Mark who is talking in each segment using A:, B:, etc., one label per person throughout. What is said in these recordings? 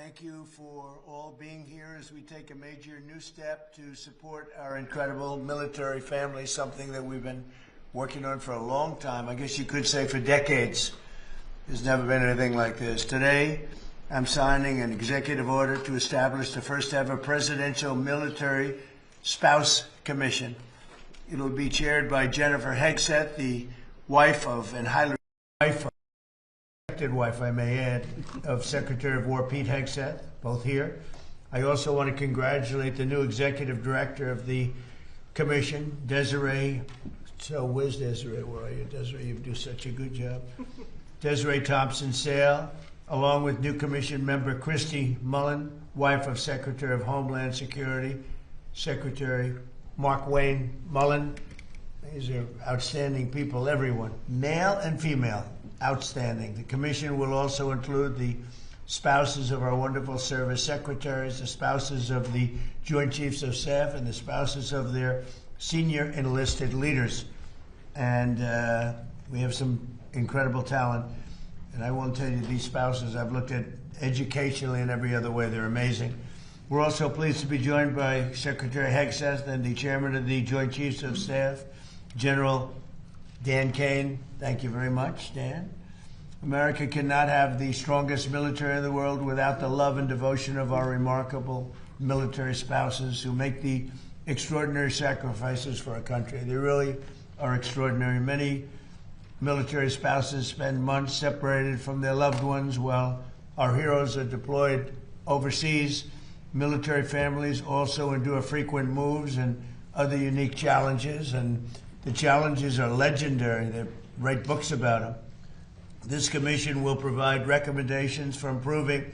A: Thank you for all being here as we take a major new step to support our incredible military family, something that we've been working on for a long time. I guess you could say for decades. There's never been anything like this. Today, I'm signing an executive order to establish the first ever Presidential Military Spouse Commission. It'll be chaired by Jennifer Hegseth, the wife of, and highly respected wife, I may add, of Secretary of War Pete Hegseth, both here. I also want to congratulate the new executive director of the commission, Desiree. So where's Desiree? Where are you, Desiree? You do such a good job. Desiree Thompson-Sale, along with new commission member Christy Mullen, wife of Secretary of Homeland Security, Secretary Mark Wayne Mullen. These are outstanding people, everyone, male and female, outstanding. The commission will also include the spouses of our wonderful service secretaries, the spouses of the Joint Chiefs of Staff, and the spouses of their senior enlisted leaders. And we have some incredible talent. And I won't tell you these spouses, I've looked at educationally and every other way, they're amazing. We're also pleased to be joined by Secretary Hegseth and the Chairman of the Joint Chiefs of Staff, General Dan Kane. Thank you very much, Dan. America cannot have the strongest military in the world without the love and devotion of our remarkable military spouses who make the extraordinary sacrifices for our country. They really are extraordinary. Many military spouses spend months separated from their loved ones while our heroes are deployed overseas. Military families also endure frequent moves and other unique challenges, and the challenges are legendary. They write books about them. This commission will provide recommendations for improving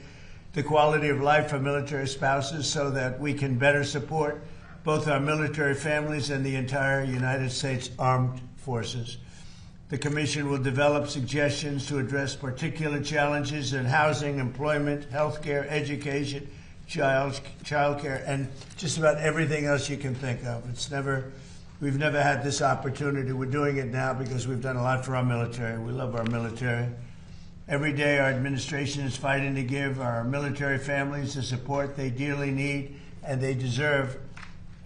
A: the quality of life for military spouses so that we can better support both our military families and the entire United States Armed Forces. The commission will develop suggestions to address particular challenges in housing, employment, healthcare, education, childcare, and just about everything else you can think of. We've never had this opportunity. We're doing it now because we've done a lot for our military. We love our military. Every day our administration is fighting to give our military families the support they dearly need and they deserve.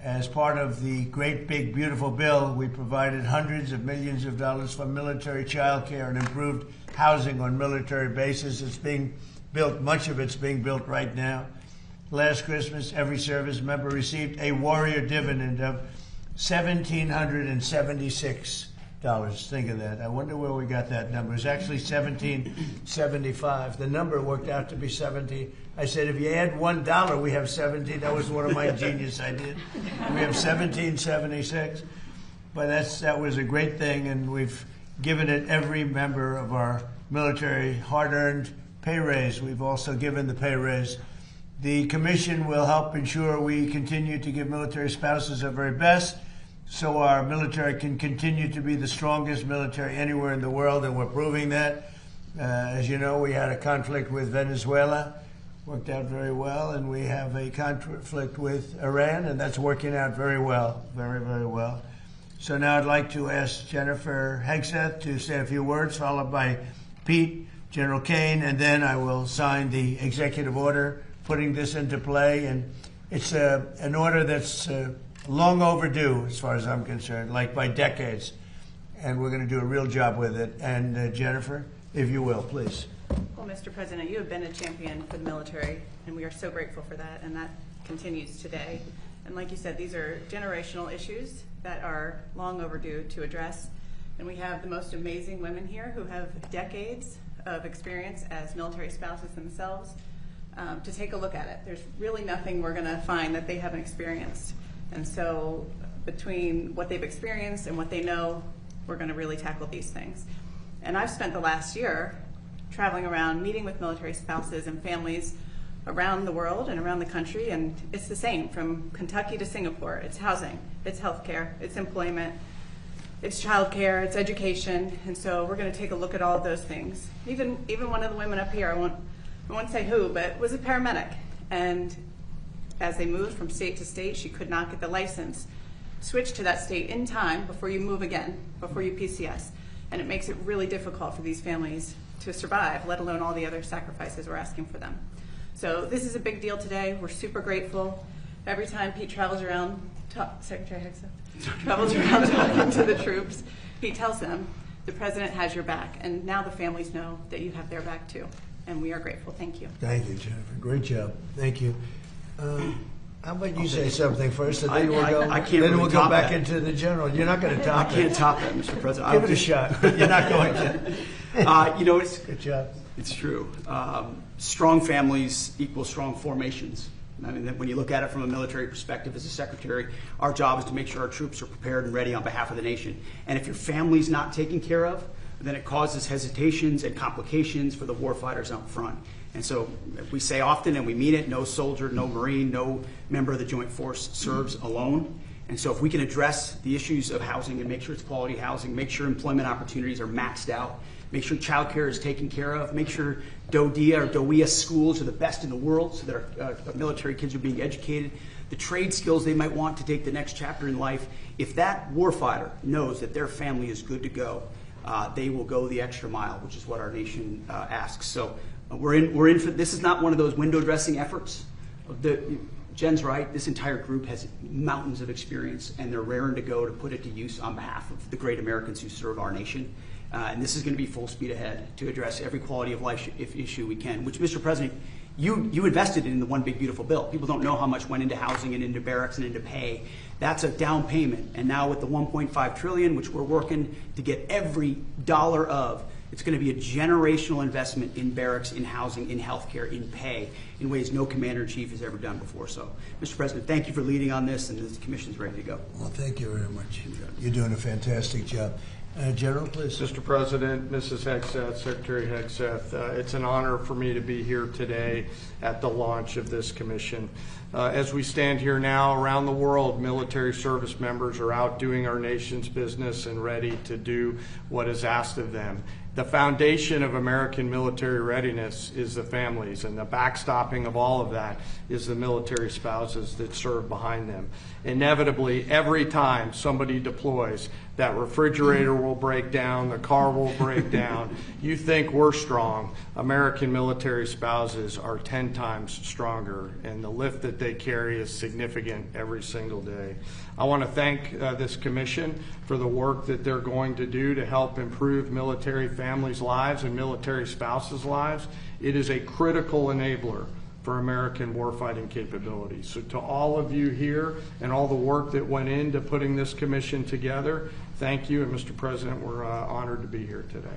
A: As part of the great, big, beautiful bill, we provided hundreds of millions of dollars for military child care and improved housing on military bases. It's being built, much of it's being built right now. Last Christmas, every service member received a warrior dividend of $1,776. Think of that. I wonder where we got that number. It's actually $1,775. The number worked out to be 17. I said, if you add $1, we have 17. That was one of my genius ideas. We have 1776. But that was a great thing, and we've given it every member of our military hard-earned pay raise. We've also given the pay raise. The commission will help ensure we continue to give military spouses our very best so our military can continue to be the strongest military anywhere in the world, and we're proving that. As you know, we had a conflict with Venezuela, worked out very well, and we have a conflict with Iran, and that's working out very well, very, very well. So now I'd like to ask Jennifer Hegseth to say a few words, followed by Pete, General Kane, and then I will sign the executive order putting this into play. And it's an order that's long overdue as far as I'm concerned, like by decades. And we're going to do a real job with it. And Jennifer, if you will, please.
B: Well, Mr. President, you have been a champion for the military, and we are so grateful for that, and that continues today. And like you said, these are generational issues that are long overdue to address. And we have the most amazing women here who have decades of experience as military spouses themselves to take a look at it. There's really nothing we're going to find that they haven't experienced. And so between what they've experienced and what they know, we're going to really tackle these things. And I've spent the last year traveling around, meeting with military spouses and families around the world and around the country, and it's the same from Kentucky to Singapore. It's housing, it's healthcare, it's employment, it's childcare, it's education, and so we're going to take a look at all of those things. Even one of the women up here, I won't say who, but was a paramedic, and as they moved from state to state, she could not get the license. Switch to that state in time before you move again, before you PCS, and it makes it really difficult for these families to survive, let alone all the other sacrifices we're asking for them. So this is a big deal today. We're super grateful. Every time Pete travels around, Secretary Hegseth travels around talking to the troops, he tells them the president has your back, and now the families know that you have their back too, and we are grateful. Thank you.
A: Thank you, Jennifer. Great job. Thank you. How about you say something first, and then we'll go back into the general. You're not going to top it.
C: I can't top that, Mr. President.
A: Give it a shot. You're not going to.
C: It's
A: good job.
C: It's true. Strong families equal strong formations. I mean, when you look at it from a military perspective as a secretary, our job is to make sure our troops are prepared and ready on behalf of the nation. And if your family's not taken care of, then it causes hesitations and complications for the warfighters out front. And so we say often, and we mean it, no soldier, no Marine, no member of the Joint Force serves alone. And so if we can address the issues of housing and make sure it's quality housing, make sure employment opportunities are maxed out, make sure child care is taken care of, make sure DODEA or DOEA schools are the best in the world so that our military kids are being educated, the trade skills they might want to take the next chapter in life, if that warfighter knows that their family is good to go, they will go the extra mile, which is what our nation asks. So we're in for, this is not one of those window dressing efforts. Jen's right, this entire group has mountains of experience, and they're raring to go to put it to use on behalf of the great Americans who serve our nation. And this is going to be full speed ahead to address every quality of life issue we can, which, Mr. President, you invested in the One Big Beautiful Bill. People don't know how much went into housing and into barracks and into pay. That's a down payment. And now with the $1.5 trillion, which we're working to get every dollar of, it's going to be a generational investment in barracks, in housing, in healthcare, in pay, in ways no commander-in-chief has ever done before. So, Mr. President, thank you for leading on this, and the commission's ready to go.
A: Well, thank you very much. You're doing a fantastic job. General, please.
D: Mr. President, Mrs. Hegseth, Secretary Hegseth, it's an honor for me to be here today at the launch of this commission. As we stand here now around the world, military service members are out doing our nation's business and ready to do what is asked of them. The foundation of American military readiness is the families, and the backstopping of all of that is the military spouses that serve behind them. Inevitably, every time somebody deploys, that refrigerator will break down, the car will break down. You think we're strong. American military spouses are 10 times stronger, and the lift that they carry is significant every single day. I want to thank this commission for the work that they're going to do to help improve military families' lives and military spouses' lives. It is a critical enabler for American warfighting capabilities. So to all of you here and all the work that went into putting this commission together, thank you. And Mr. President, we're honored to be here today.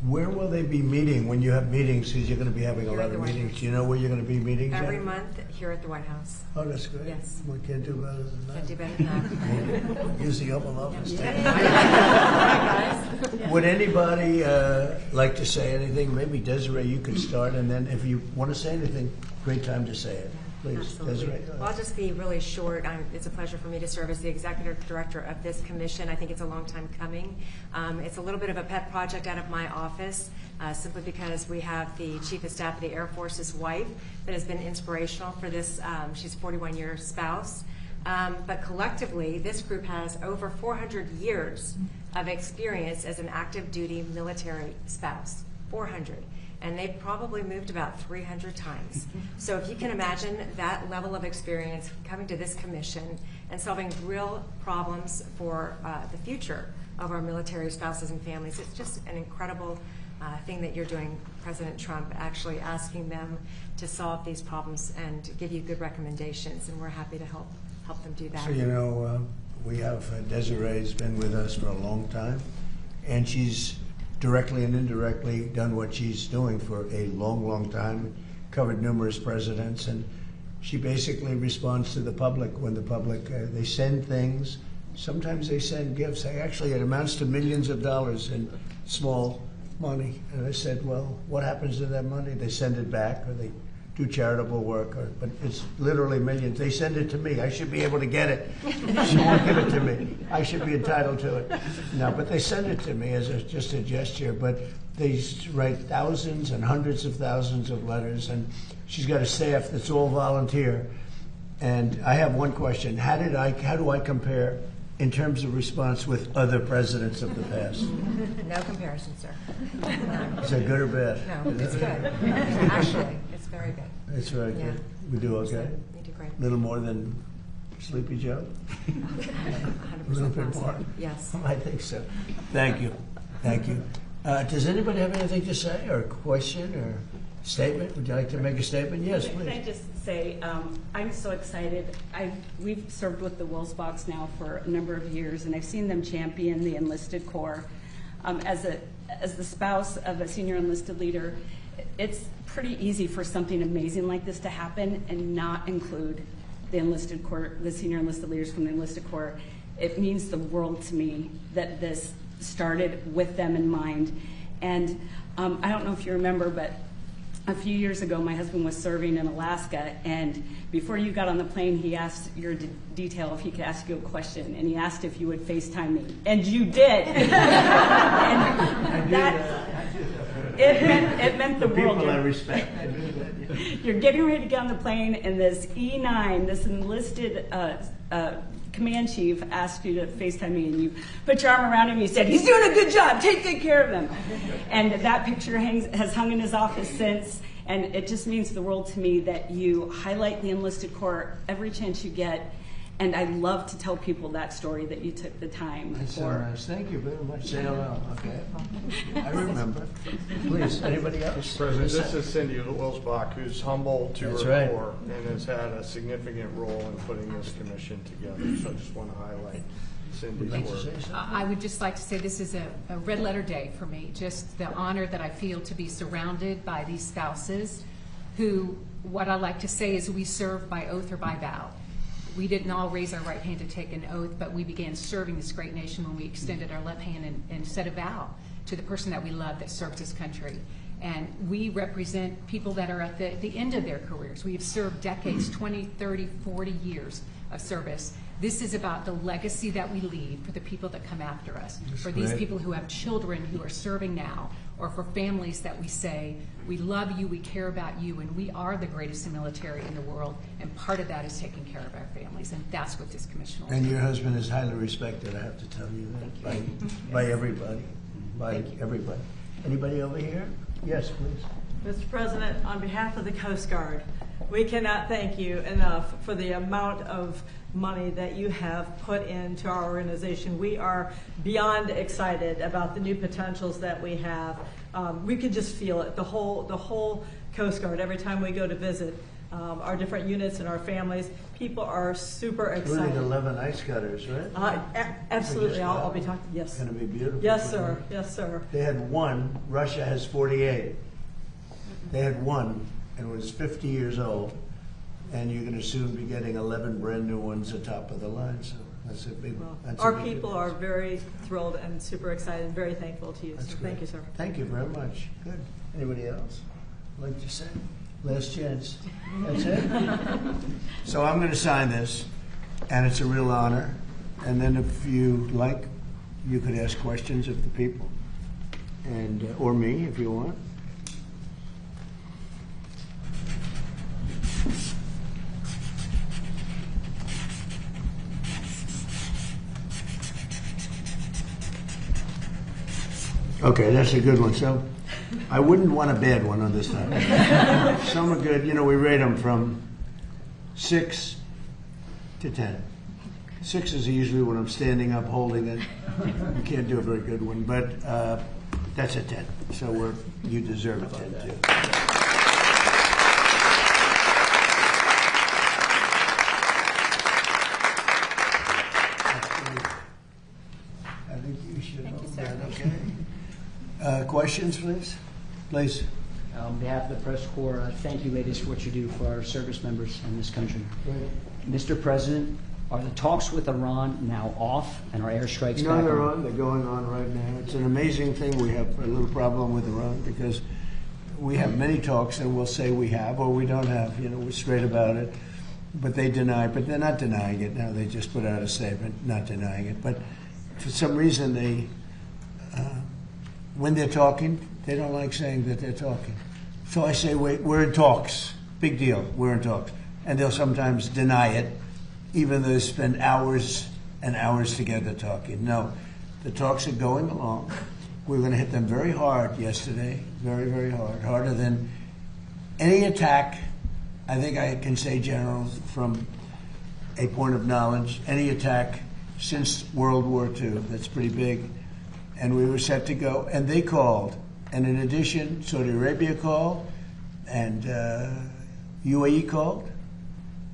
A: Where will they be meeting when you have meetings? Because you're going to be having a lot of meetings. Do you know where you're going to be meeting?
E: Every month here at the White House.
A: Oh, that's good.
E: Yes.
A: We can't do better than that.
E: Can't do better than that.
A: Use the Oval Office.
E: Yeah.
A: Would anybody like to say anything? Maybe Desiree, you could start, and then if you want to say anything, great time to say it. Please,
E: Absolutely.
A: Desiree.
E: Well, I'll just be really short. It's a pleasure for me to serve as the executive director of this commission. I think it's a long time coming. It's a little bit of a pet project out of my office, simply because we have the Chief of Staff of the Air Force's wife that has been inspirational for this. She's a 41-year spouse. But collectively, this group has over 400 years of experience as an active duty military spouse. 400. And they've probably moved about 300 times. So if you can imagine that level of experience coming to this commission and solving real problems for the future of our military spouses and families, it's just an incredible thing that you're doing, President Trump, actually asking them to solve these problems and give you good recommendations, and we're happy to help them do that.
A: So, you know, we have Desiree's been with us for a long time, and she's directly and indirectly done what she's doing for a long, long time, covered numerous presidents, and she basically responds to the public when the public, they send things. Sometimes they send gifts. Actually, it amounts to millions of dollars in small money. And I said, well, what happens to that money? They send it back, or they do charitable work, but it's literally millions. They send it to me. I should be able to get it. She won't give it to me. I should be entitled to it. No, but they send it to me as just a gesture. But they write thousands and hundreds of thousands of letters, and she's got a staff that's all volunteer. And I have one question: how do I compare in terms of response with other presidents of the past?
E: No comparison, sir.
A: Is that good or bad?
E: No, it's good. Actually, it's good. Very good.
A: It's very
E: Yeah.
A: good. We do okay?
E: You do great.
A: A little more than Sleepy Joe?
E: 100%
A: A little bit
E: positive.
A: more?
E: Yes.
A: I think so. Thank you. Thank you. Does anybody have anything to say, or a question, or statement? Would you like to make a statement? Yes,
F: Can I
A: please.
F: just say, I'm so excited. We've served with the Wills-Box now for a number of years, and I've seen them champion the enlisted corps. As the spouse of a senior enlisted leader, it's pretty easy for something amazing like this to happen and not include the enlisted corps, the senior enlisted leaders from the enlisted corps. It means the world to me that this started with them in mind. And I don't know if you remember, but a few years ago, my husband was serving in Alaska, and before you got on the plane, he asked your detail if he could ask you a question, and he asked if you would FaceTime me, and you did. And it meant the world.
A: People I respect.
F: You're getting ready to get on the plane, and this E9, this enlisted command chief, asked you to FaceTime me, and you put your arm around him. You said, "He's doing a good job. Take good care of him." And that picture has hung in his office since. And it just means the world to me that you highlight the enlisted corps every chance you get. And I love to tell people that story, that you took the time
A: That's so
F: for.
A: nice. Thank you very much. Say hello. Okay. I remember. Please, anybody else?
D: Mr. President, this is Cindy Wilsbach, who's humble to
A: That's
D: her
A: right.
D: core and has had a significant role in putting this commission together. So I just want to highlight Cindy's
A: Would you like to
D: work.
A: say something?
G: I would just like to say this is a red letter day for me. Just the honor that I feel to be surrounded by these spouses who, what I like to say is we serve by oath or by vow. We didn't all raise our right hand to take an oath, but we began serving this great nation when we extended our left hand and said a vow to the person that we love that serves this country. And we represent people that are at the end of their careers. We have served decades, 20, 30, 40 years of service. This is about the legacy that we leave for the people that come after us, for these
A: great.
G: people who have children who are serving now, or for families that we say, we love you, we care about you, and we are the greatest military in the world, and part of that is taking care of our families, and that's what this commission will do.
A: And your husband is highly respected, I have to tell you that, by everybody, everybody. Anybody over here? Yes, please.
H: Mr. President, on behalf of the Coast Guard, we cannot thank you enough for the amount of money that you have put into our organization. We are beyond excited about the new potentials that we have. We can just feel it, the whole Coast Guard. Every time we go to visit our different units and our families, people are super excited.
A: Including 11 ice cutters, right?
H: Absolutely, I'll be talking, yes.
A: It's going to be beautiful.
H: Yes, sir, yes, sir.
A: They had one, Russia has 48. They had one, and it was 50 years old, and you're going to soon be getting 11 brand new ones atop of the line, so that's a big, that's a
H: Our
A: big
H: people
A: difference.
H: are very thrilled and super excited and very thankful to you,
A: That's
H: so
A: great.
H: thank you, sir.
A: Thank you very much. Good. Anybody else like to say? Last chance. That's it? So I'm going to sign this, and it's a real honor. And then if you like, you could ask questions of the people, and or me if you want. Okay, that's a good one. So I wouldn't want a bad one on this time. Some are good. You know, we rate them from 6 to 10. 6 is usually when I'm standing up holding it. You can't do a very good one, but that's a 10. So you deserve a 10 too. I think you should hold that, okay? Questions, please? Please.
I: On behalf of the press corps, thank you, ladies, for what you do for our service members in this country. Mr. President, are the talks with Iran now off and our airstrikes
A: No,
I: back
A: they're
I: on?
A: on. They're going on right now. It's an amazing thing. We have a little problem with Iran because we have many talks and we'll say we have or we don't have. You know, we're straight about it. But they deny, but they're not denying it now. They just put out a statement not denying it. But for some reason, they, when they're talking, they don't like saying that they're talking. So I say, wait, we're in talks. Big deal. We're in talks. And they'll sometimes deny it, even though they spend hours and hours together talking. No, the talks are going along. We're going to hit them very hard yesterday, very, very hard, harder than any attack, I think I can say, General, from a point of knowledge, any attack since World War II, that's pretty big, and we were set to go, and they called. And in addition, Saudi Arabia called, and UAE called,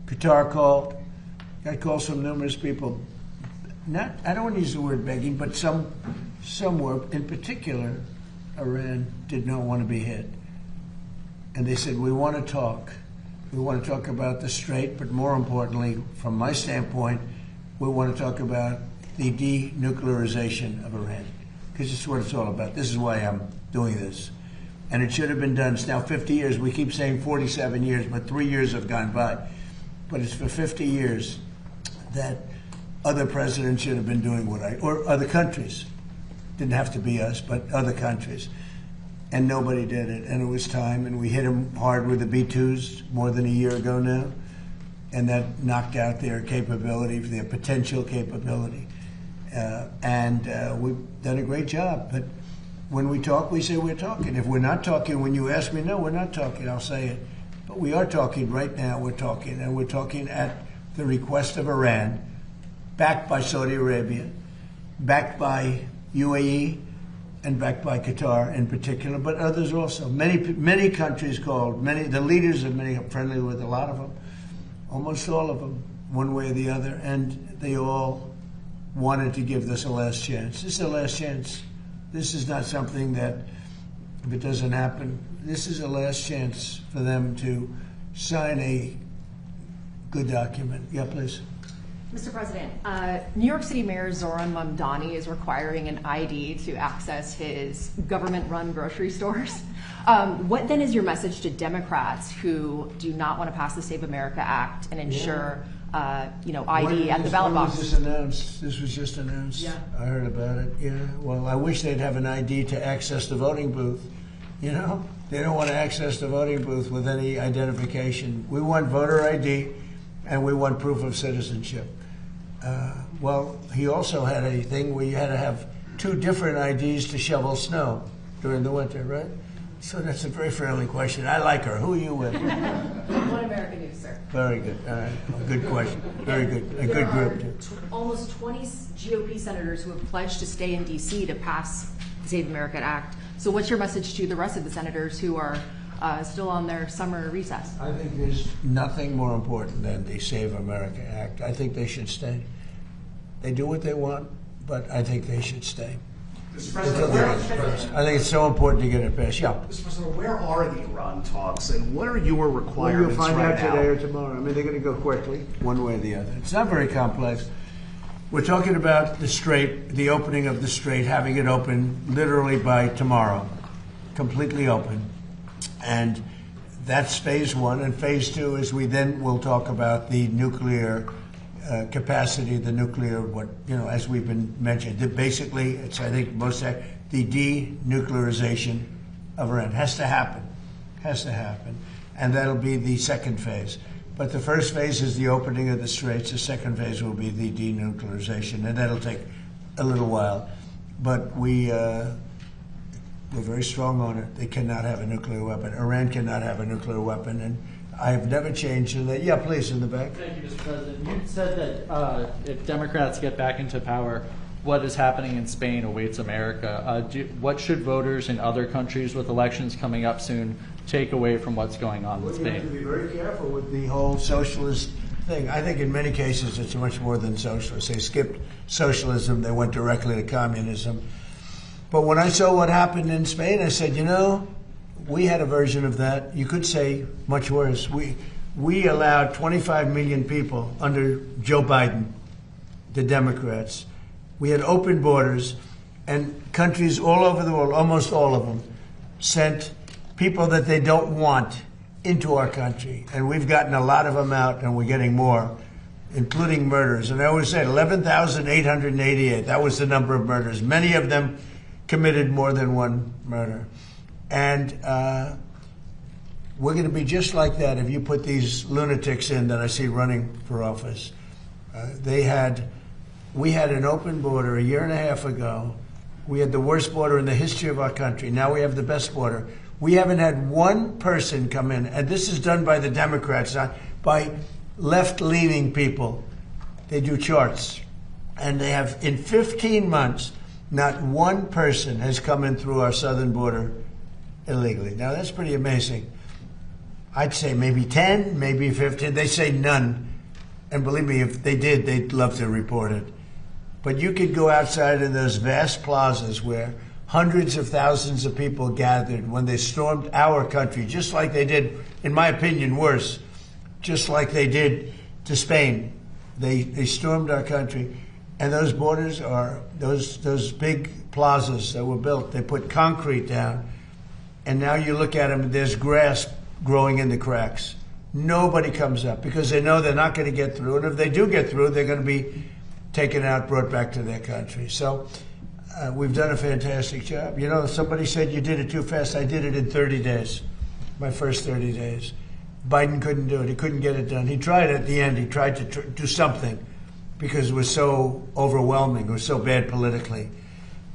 A: Qatar called, got calls from numerous people. Not, I don't want to use the word begging, but some were, in particular, Iran did not want to be hit. And they said, we want to talk. We want to talk about the Strait, but more importantly, from my standpoint, we want to talk about the denuclearization of Iran, because it's what it's all about. This is why I'm doing this. And it should have been done. It's now 50 years. We keep saying 47 years, but 3 years have gone by. But it's for 50 years that other presidents should have been doing or other countries. Didn't have to be us, but other countries. And nobody did it. And it was time, and we hit them hard with the B-2s more than a year ago now. And that knocked out their capability, their potential capability. We've done a great job. But when we talk, we say we're talking. If we're not talking, when you ask me, no, we're not talking, I'll say it. But we are talking right now, we're talking. And we're talking at the request of Iran, backed by Saudi Arabia, backed by UAE, and backed by Qatar in particular, but others also. Many countries called, the leaders of many, I'm friendly with a lot of them, almost all of them, one way or the other, and they all wanted to give this a last chance. This is a last chance. This is not something that, if it doesn't happen, this is a last chance for them to sign a good document. Yeah, please.
J: Mr. President, New York City Mayor Zoran Mamdani is requiring an ID to access his government-run grocery stores. What then is your message to Democrats who do not want to pass the Save America Act and ensure, ID at the ballot box?
A: When was this announced? This was just announced.
J: Yeah.
A: I heard about it. Yeah. Well, I wish they'd have an ID to access the voting booth. You know, they don't want to access the voting booth with any identification. We want voter ID, and we want proof of citizenship. Well, he also had a thing where you had to have 2 different IDs to shovel snow during the winter, right? So that's a very friendly question. I like her. Who are you with?
J: One American News, sir.
A: Very good. All right. Good question. Very good. A good group, too.
J: Almost 20 GOP senators who have pledged to stay in D.C. to pass the Save America Act. So what's your message to the rest of the senators who are still on their summer recess?
A: I think there's nothing more important than the Save America Act. I think they should stay. They do what they want, but I think they should stay.
K: Mr. President,
A: I think it's so important to get it passed. Yeah.
K: Mr. President, where are the Iran talks, and what are your requirements
A: Well, you'll find
K: right
A: out
K: now?
A: today or tomorrow. I mean, they're going to go quickly, one way or the other. It's not very complex. We're talking about the Strait, the opening of the Strait, having it open literally by tomorrow, completely open. And that's phase 1. And phase 2 is we then will talk about the nuclear capacity, the nuclear, as we've been mentioned. Basically, it's, I think, the denuclearization of Iran. Has to happen. And that'll be the second phase. But the first phase is the opening of the Straits. The second phase will be the denuclearization, and that'll take a little while. But we're very strong on it. They cannot have a nuclear weapon. Iran cannot have a nuclear weapon, and I have never changed in that. Yeah, please, in the back.
L: Thank you, Mr. President. You said that if Democrats get back into power, what is happening in Spain awaits America. What should voters in other countries with elections coming up soon take away from what's going on in Spain?
A: You have to be very careful with the whole socialist thing. I think in many cases it's much more than socialist. They skipped socialism. They went directly to communism. But when I saw what happened in Spain, I said, we had a version of that. You could say much worse. We allowed 25 million people under Joe Biden, the Democrats. We had open borders, and countries all over the world, almost all of them, sent people that they don't want into our country. And we've gotten a lot of them out, and we're getting more, including murders. And I always said 11,888. That was the number of murders. Many of them committed more than one murder. And we're going to be just like that if you put these lunatics in that I see running for office. We had an open border a year and a half ago. We had the worst border in the history of our country. Now we have the best border. We haven't had one person come in, and this is done by the Democrats, not by left-leaning people. They do charts, and they have, in 15 months, not one person has come in through our southern border illegally. Now, that's pretty amazing. I'd say maybe 10, maybe 15. They say none. And believe me, if they did, they'd love to report it. But you could go outside in those vast plazas where hundreds of thousands of people gathered when they stormed our country, just like they did, in my opinion, worse, just like they did to Spain. They stormed our country. And those borders are, those big plazas that were built, they put concrete down. And now you look at them, there's grass growing in the cracks. Nobody comes up because they know they're not going to get through. And if they do get through, they're going to be taken out, brought back to their country. So we've done a fantastic job. You know, somebody said you did it too fast. I did it in 30 days, my first 30 days. Biden couldn't do it. He couldn't get it done. He tried at the end. He tried to do something because it was so overwhelming. It was so bad politically.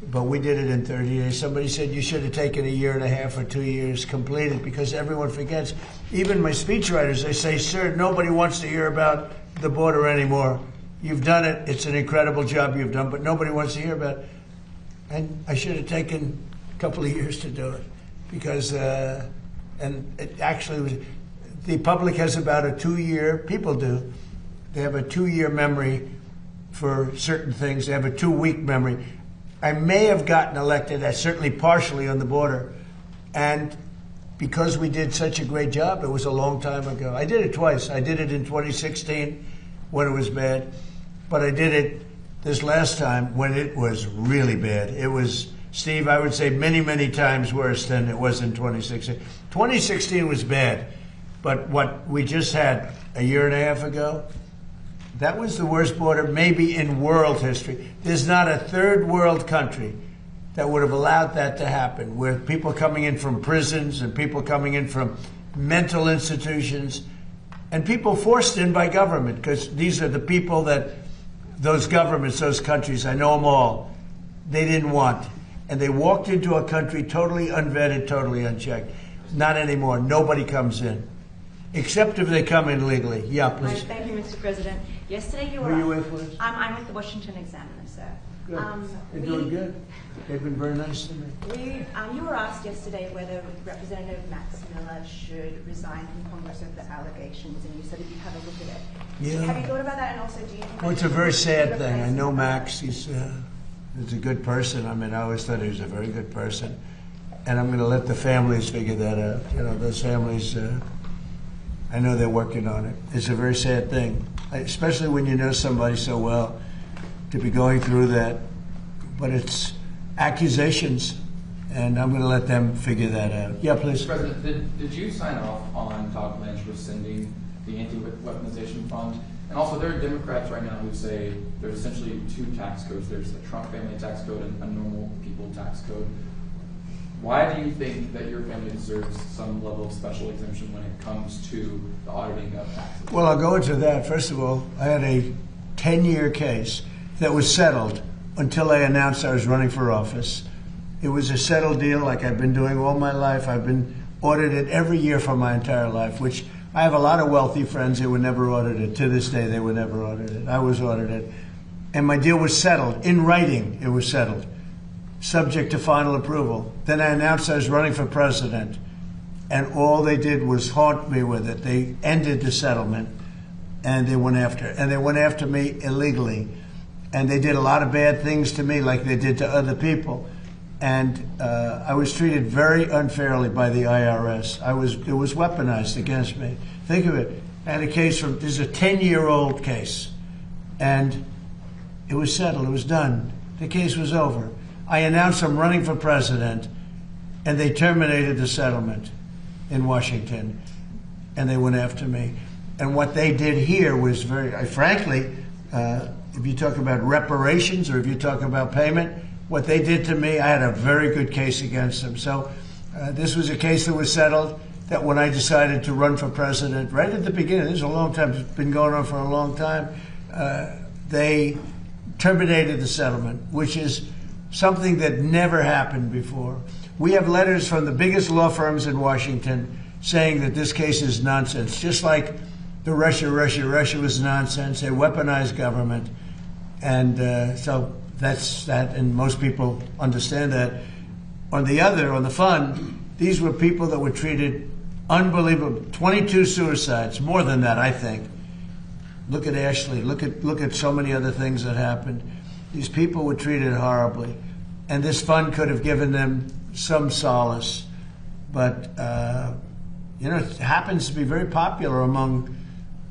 A: But we did it in 30 days. Somebody said you should have taken a year and a half or 2 years completed because everyone forgets. Even my speechwriters, they say, sir, nobody wants to hear about the border anymore. You've done it. It's an incredible job you've done, but nobody wants to hear about it. And I should have taken a couple of years to do it because, and it actually was, the public has about a 2-year, people do, they have a 2-year memory for certain things. They have a 2-week memory. I may have gotten elected, certainly partially on the border, and because we did such a great job, it was a long time ago. I did it twice. I did it in 2016 when it was bad, but I did it this last time when it was really bad. It was, Steve, I would say many, many times worse than it was in 2016. 2016 was bad, but what we just had a year and a half ago, that was the worst border maybe in world history. There's not a third world country that would have allowed that to happen, where people coming in from prisons and people coming in from mental institutions and people forced in by government, because these are the people that those governments, those countries, I know them all, they didn't want. And they walked into a country totally unvetted, totally unchecked. Not anymore. Nobody comes in. Except if they come in legally. Yeah, please.
M: Thank you, Mr. President. Yesterday you were...
A: Who are you with, please?
M: I'm with the Washington Examiner, sir.
A: Good. They're doing good. They've been very nice to me.
M: You were asked yesterday whether Representative Max Miller should resign from Congress over the allegations, and you said that you'd have a look at it.
A: Yeah.
M: Have you thought about that? And also, do you think...
A: Well, it's a very sad thing. I know Max. He's a good person. I mean, I always thought he was a very good person. And I'm going to let the families figure that out. You know, those families... I know they're working on it. It's a very sad thing, especially when you know somebody so well, to be going through that. But it's accusations, and I'm going to let them figure that out. Yeah, please.
N: Mr. President, did you sign off on Todd Blanche rescinding the anti-weaponization fund? And also, there are Democrats right now who say there's essentially 2 tax codes. There's a Trump family tax code and a normal people tax code. Why do you think that your family deserves some level of special exemption when it comes to the auditing of taxes?
A: Well, I'll go into that. First of all, I had a 10-year case that was settled until I announced I was running for office. It was a settled deal like I've been doing all my life. I've been audited every year for my entire life, which I have a lot of wealthy friends who were never audited. To this day, they were never audited. I was audited. And my deal was settled. In writing, it was settled, subject to final approval. Then I announced I was running for president, and all they did was haunt me with it. They ended the settlement, and they went after me illegally. And they did a lot of bad things to me like they did to other people. And I was treated very unfairly by the IRS. It was weaponized against me. Think of it. I had a case this is a 10-year-old case, and it was settled. It was done. The case was over. I announced I'm running for president, and they terminated the settlement in Washington, and they went after me. And what they did here was frankly, if you talk about reparations or if you talk about payment, what they did to me, I had a very good case against them. So this was a case that was settled, that when I decided to run for president, right at the beginning, this is a long time, it's been going on for a long time, they terminated the settlement, which is something that never happened before. We have letters from the biggest law firms in Washington saying that this case is nonsense, just like the Russia was nonsense. They weaponized government. And so that's that, and most people understand that. On the fund, these were people that were treated unbelievable. 22 suicides, more than that, I think. Look at Ashley. Look at so many other things that happened. These people were treated horribly, and this fund could have given them some solace. But it happens to be very popular among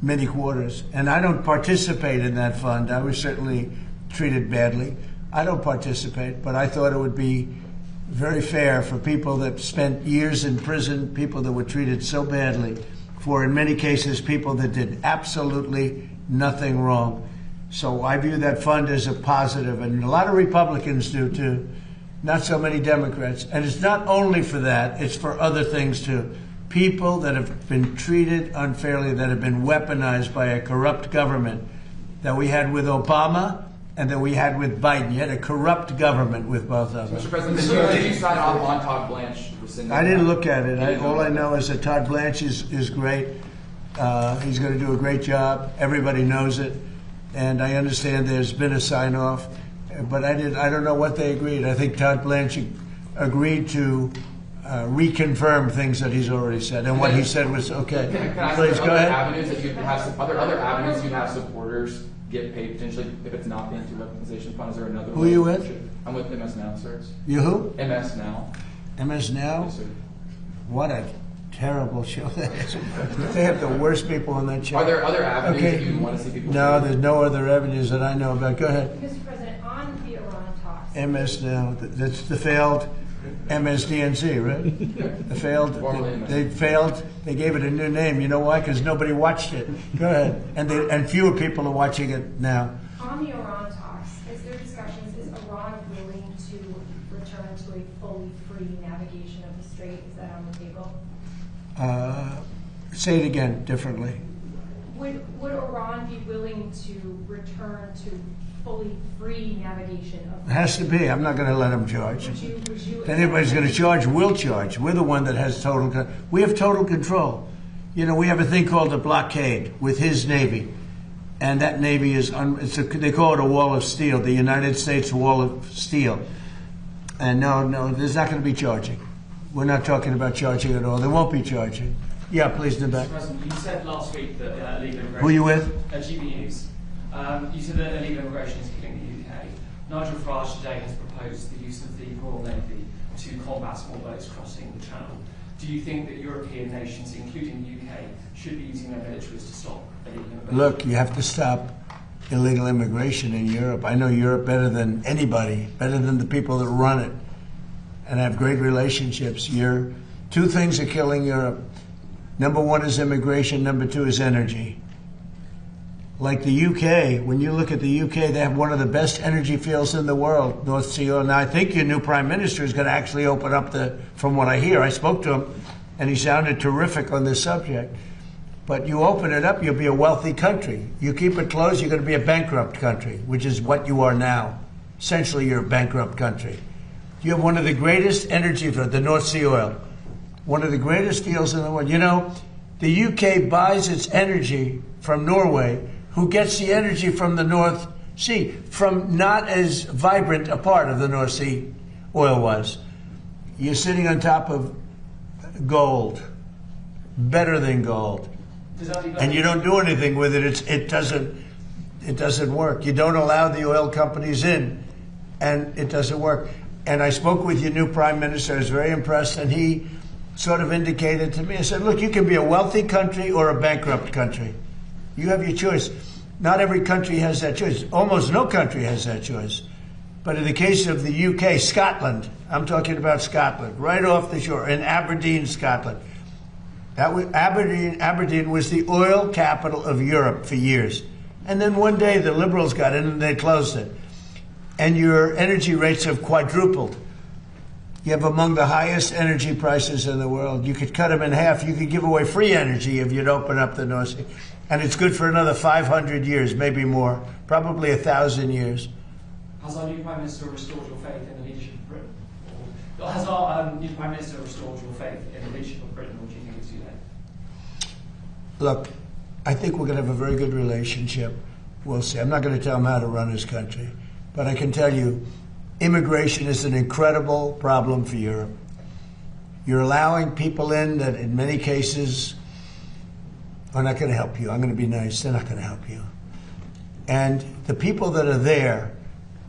A: many quarters, and I don't participate in that fund. I was certainly treated badly. I don't participate, but I thought it would be very fair for people that spent years in prison, people that were treated so badly, for in many cases people that did absolutely nothing wrong. So I view that fund as a positive, and a lot of Republicans do too, not so many Democrats. And it's not only for that, it's for other things too. People that have been treated unfairly, that have been weaponized by a corrupt government that we had with Obama and that we had with Biden. You had a corrupt government with both of them.
N: Mr. President, did you sign off on Todd Blanche rescinding?
A: I didn't look at it. All I know is that Todd Blanche is great. He's going to do a great job. Everybody knows it. And I understand there's been a sign-off. But I don't know what they agreed. I think Todd Blanche agreed to reconfirm things that he's already said. And what he said was okay.
N: Can I
A: Please go ahead.
N: Are there other avenues you'd have supporters get paid potentially if it's not the anti-weaponization fund? Is there another?
A: Who are you with?
N: I'm with MS Now, sir.
A: You who?
N: MS Now.
A: MS Now?
N: Yes, sir.
A: What a terrible show that is. They have the worst people on that show.
N: Are there other avenues that you want to see people?
A: No, there's no other avenues that I know about. Go ahead.
O: Mr. President, on the Iran talks.
A: MS Now. That's the failed MSDNC, right? The failed. They failed. They gave it a new name. You know why? Because nobody watched it. Go ahead. And fewer people are watching it now.
O: On the Iran talks, is there discussions? Is Iran willing to return to a fully free navigation of the strait? Is that on the table?
A: Say it again differently.
O: Would Iran be willing to return to fully free navigation of the
A: It has to be. I'm not going to let them charge.
O: Would you
A: If anybody's going to charge, we'll charge. We're the one that has total control. We have total control. You know, we have a thing called a blockade with his Navy. And that Navy is, they call it a wall of steel, the United States wall of steel. And no, there's not going to be charging. We're not talking about charging at all. There won't be charging. Yeah, please, in the back.
P: Mr. President, you said last week that illegal immigration...
A: Who are you with?
P: GB News. You said that illegal immigration is killing the UK. Nigel Farage today has proposed the use of the Royal Navy to combat small boats crossing the Channel. Do you think that European nations, including the UK, should be using their militaries to stop illegal immigration?
A: Look, you have to stop illegal immigration in Europe. I know Europe better than anybody, better than the people that run it, and I have great relationships. Two things are killing Europe. Number one is immigration. Number two is energy. Like the UK, when you look at the UK, they have one of the best energy fields in the world, North Sea oil. Now, I think your new prime minister is going to actually open up from what I hear, I spoke to him, and he sounded terrific on this subject. But you open it up, you'll be a wealthy country. You keep it closed, you're going to be a bankrupt country, which is what you are now. Essentially, you're a bankrupt country. You have one of the greatest energy fields, the North Sea oil, one of the greatest fields in the world. You know, the UK buys its energy from Norway, who gets the energy from the North Sea, from not as vibrant a part of the North Sea oil was. You're sitting on top of gold, better than gold, and you don't do anything with it. It doesn't work. You don't allow the oil companies in, and it doesn't work. And I spoke with your new prime minister. I was very impressed, and he sort of indicated to me, I said, look, you can be a wealthy country or a bankrupt country. You have your choice. Not every country has that choice. Almost no country has that choice. But in the case of the UK, Scotland, I'm talking about Scotland, right off the shore, in Aberdeen, Scotland. Aberdeen was the oil capital of Europe for years. And then one day the Liberals got in and they closed it. And your energy rates have quadrupled. You have among the highest energy prices in the world. You could cut them in half. You could give away free energy if you'd open up the North Sea. And it's good for another 500 years, maybe more, probably 1,000 years.
P: Has our new Prime Minister restored your faith in the leadership of Britain? Has our new Prime Minister restored your faith in the leadership of Britain, or do you think it's too late?
A: Look, I think we're going to have a very good relationship. We'll see. I'm not going to tell him how to run his country, but I can tell you, immigration is an incredible problem for Europe. You're allowing people in that in many cases are not going to help you. I'm going to be nice. They're not going to help you. And the people that are there,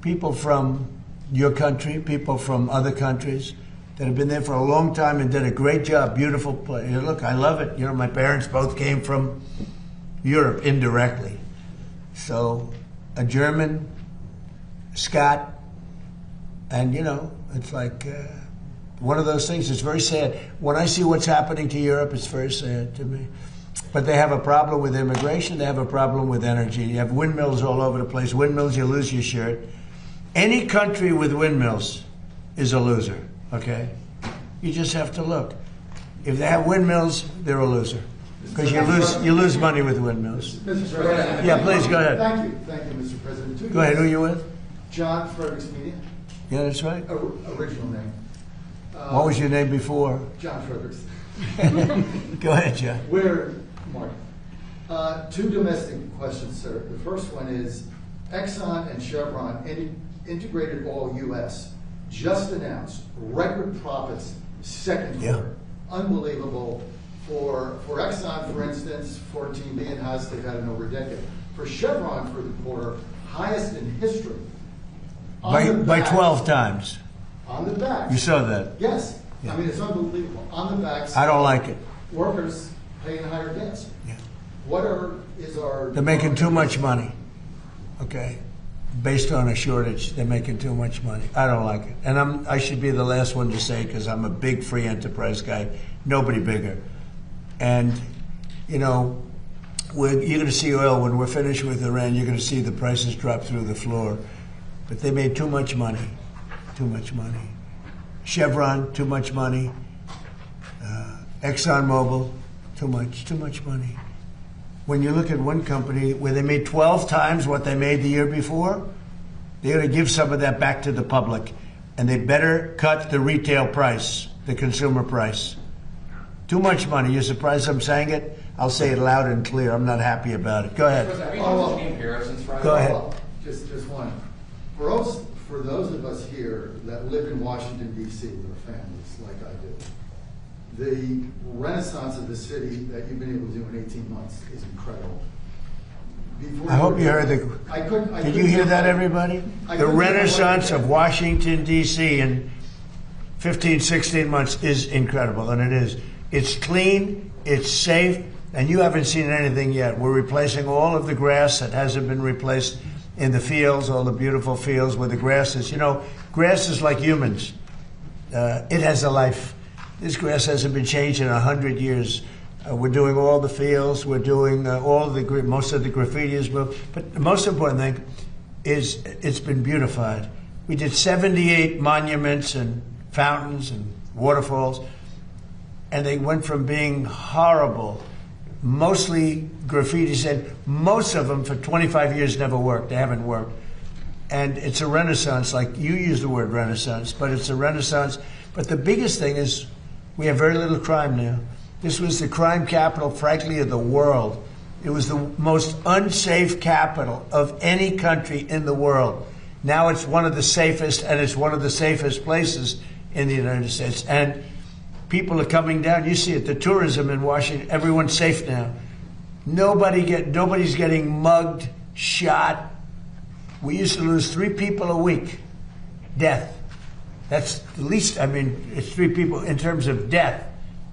A: people from your country, people from other countries that have been there for a long time and did a great job, beautiful place. Look, I love it. You know, my parents both came from Europe indirectly. So a German, Scot, and you know, it's like one of those things. It's very sad. When I see what's happening to Europe, it's very sad to me. But they have a problem with immigration. They have a problem with energy. You have windmills all over the place. Windmills, you lose your shirt. Any country with windmills is a loser, okay? You just have to look. If they have windmills, they're a loser. Because you lose money with windmills.
Q: Mr. President.
A: Yeah, please, go ahead.
Q: Thank you, Mr. President.
A: Go ahead, who are you with?
Q: John Fredericks Media.
A: Yeah, that's right.
Q: Original name.
A: What was your name before?
Q: John Fredericks.
A: Go ahead, John.
Q: Mark. Two domestic questions, sir. The first one is, Exxon and Chevron, integrated all U.S., just announced record profits second quarter. Unbelievable. For Exxon, for instance, 14 billion highest they've had in over a decade. For Chevron for the quarter, highest in history.
A: By 12 times.
Q: On the back.
A: You saw that?
Q: Yes.
A: Yeah.
Q: I mean, it's unbelievable. On the back.
A: I don't like it.
Q: Workers paying higher gas.
A: Yeah.
Q: Is our...
A: They're making too much money, okay? Based on a shortage, they're making too much money. I don't like it. And I should be the last one to say, because I'm a big free enterprise guy, nobody bigger. And, you know, you're going to see oil, when we're finished with Iran, you're going to see the prices drop through the floor. But they made too much money, too much money. Chevron, too much money. ExxonMobil, too much money. When you look at one company where they made 12 times what they made the year before, they're going to give some of that back to the public. And they better cut the retail price, the consumer price. Too much money. You're surprised I'm saying it? I'll say it loud and clear. I'm not happy about it. Go ahead. Go ahead.
Q: Just one. For those of us here that live in Washington, D.C. with our families, like I do, the renaissance of the city that you've been able to do in 18 months is incredible.
A: I hope you heard did you hear that, everybody? The renaissance of Washington, D.C. in 15, 16 months is incredible, and it is. It's clean, it's safe, and you haven't seen anything yet. We're replacing all of the grass that hasn't been replaced in the fields, all the beautiful fields where the grass is. You know, grass is like humans. It has a life. This grass hasn't been changed in 100 years. We're doing all the fields. We're doing most of the graffiti is moved. But the most important thing is it's been beautified. We did 78 monuments and fountains and waterfalls, and they went from being horrible, mostly graffiti said, most of them for 25 years never worked. They haven't worked. And it's a renaissance, like you use the word renaissance, but it's a renaissance. But the biggest thing is we have very little crime now. This was the crime capital, frankly, of the world. It was the most unsafe capital of any country in the world. Now it's one of the safest, and it's one of the safest places in the United States. And people are coming down. You see it, the tourism in Washington, everyone's safe now. Nobody's getting mugged, shot. We used to lose 3 people a week, death. That's the least, I mean, it's 3 people in terms of death.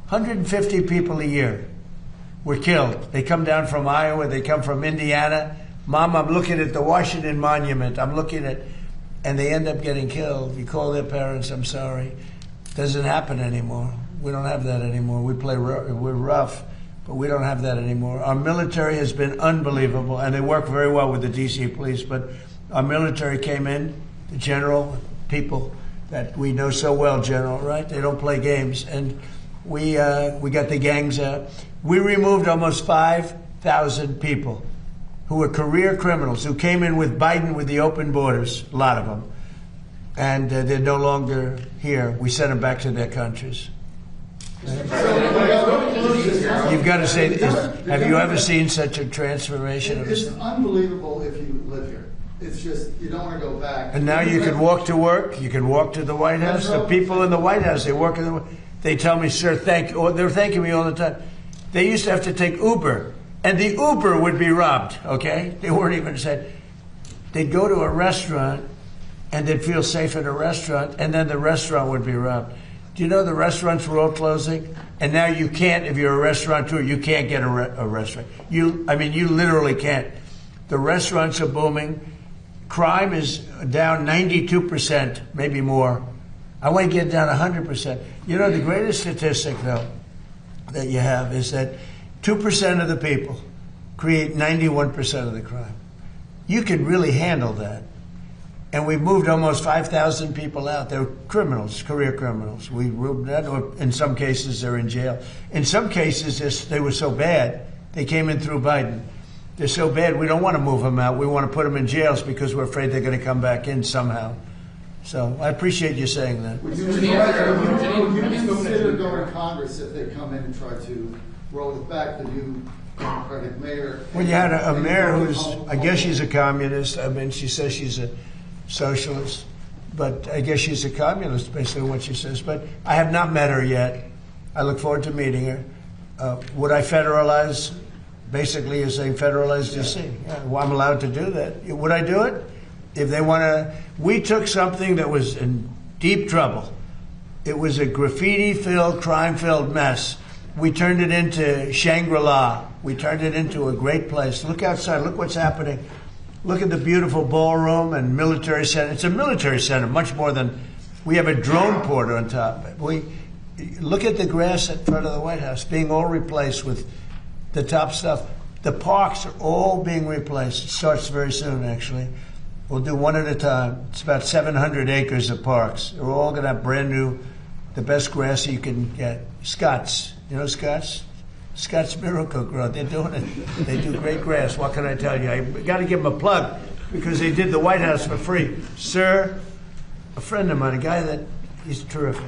A: 150 people a year were killed. They come down from Iowa, they come from Indiana. Mom, I'm looking at the Washington Monument. I'm looking at, and they end up getting killed. You call their parents, I'm sorry. Doesn't happen anymore. We don't have that anymore. We're rough, but we don't have that anymore. Our military has been unbelievable, and they work very well with the D.C. police, but our military came in, the general, people that we know so well, General, right? They don't play games, and we got the gangs out. We removed almost 5,000 people who were career criminals, who came in with Biden with the open borders, a lot of them. and they're no longer here. We sent them back to their countries. You've got to say, have you ever seen such a transformation of
Q: It's unbelievable if you live here. It's just, you don't want to go back.
A: And now you can walk to work. You can walk to the White House. The people in the White House, they tell me, sir, thank you. They're thanking me all the time. They used to have to take Uber, and the Uber would be robbed, okay? They weren't even said. They'd go to a restaurant, and they'd feel safe in a restaurant, and then the restaurant would be robbed. Do you know the restaurants were all closing? And now you can't, if you're a restaurateur, you can't get a restaurant. You literally can't. The restaurants are booming. Crime is down 92%, maybe more. I want to get down 100%. You know, the greatest statistic, though, that you have is that 2% of the people create 91% of the crime. You can really handle that. And we've moved almost 5,000 people out. They're criminals, career criminals. We moved that, or in some cases, they're in jail. In some cases, they were so bad, they came in through Biden. They're so bad, we don't want to move them out. We want to put them in jails because we're afraid they're going to come back in somehow. So I appreciate you saying that.
Q: Would you consider going to Congress if they come in and try to roll it back, the new Democratic mayor?
A: Well, you had a mayor who's, I guess she's a communist. I mean, she says she's a socialist, but I guess she's a communist, basically what she says. But I have not met her yet. I look forward to meeting her. Would I federalize? Basically, you're saying federalize D.C. Yeah, well, I'm allowed to do that. Would I do it? If they want to, we took something that was in deep trouble. It was a graffiti-filled, crime-filled mess. We turned it into Shangri-La. We turned it into a great place. Look outside. Look what's happening. Look at the beautiful ballroom and military center. It's a military center, much more than, we have a drone port on top. Look at the grass in front of the White House being all replaced with the top stuff. The parks are all being replaced. It starts very soon, actually. We'll do one at a time. It's about 700 acres of parks. They're all going to have brand new, the best grass you can get. Scots. You know Scots? Scots Miracle-Gro. They're doing it. They do great grass. What can I tell you? I got to give them a plug because they did the White House for free. Sir, a friend of mine, a guy that, he's terrific.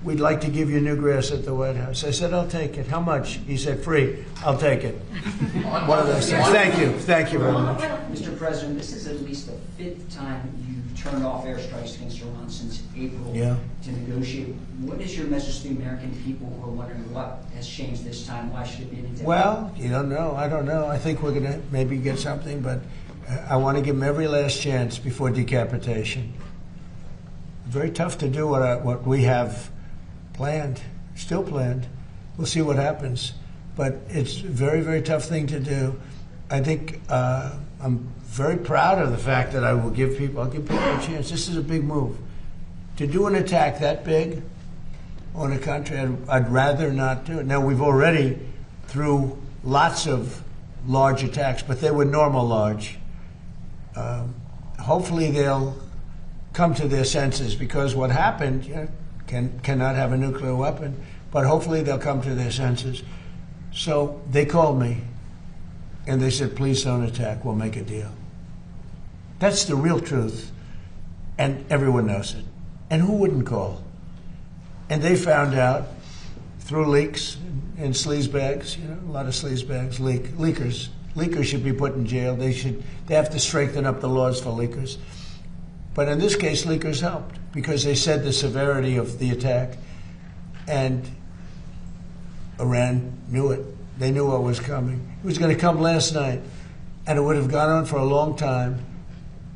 A: We'd like to give you new grass at the White House. I said, I'll take it. How much? He said, free. I'll take it. One of those things. Thank you. Thank you very much.
I: Mr. President, this is at least the 5th time you've turned off airstrikes against Iran since April to negotiate. What is your message to the American people who are wondering what has changed this time? Why should it be any different?
A: Well, you don't know. I don't know. I think we're going to maybe get something, but I want to give them every last chance before decapitation. Very tough to do what we have planned, still planned. We'll see what happens. But it's a very, very tough thing to do. I think I'm very proud of the fact that I'll give people a chance. This is a big move. To do an attack that big on a country, I'd rather not do it. Now, we've already, through lots of large attacks, but they were normal large. Hopefully they'll come to their senses, because what happened, cannot have a nuclear weapon, but hopefully they'll come to their senses. So they called me and they said, please don't attack, we'll make a deal. That's the real truth, and everyone knows it. And who wouldn't call? And they found out through leaks and sleazebags, a lot of sleazebags, leakers. Leakers should be put in jail. They have to strengthen up the laws for leakers. But in this case, leakers helped because they said the severity of the attack, and Iran knew it. They knew what was coming. It was going to come last night, and it would have gone on for a long time,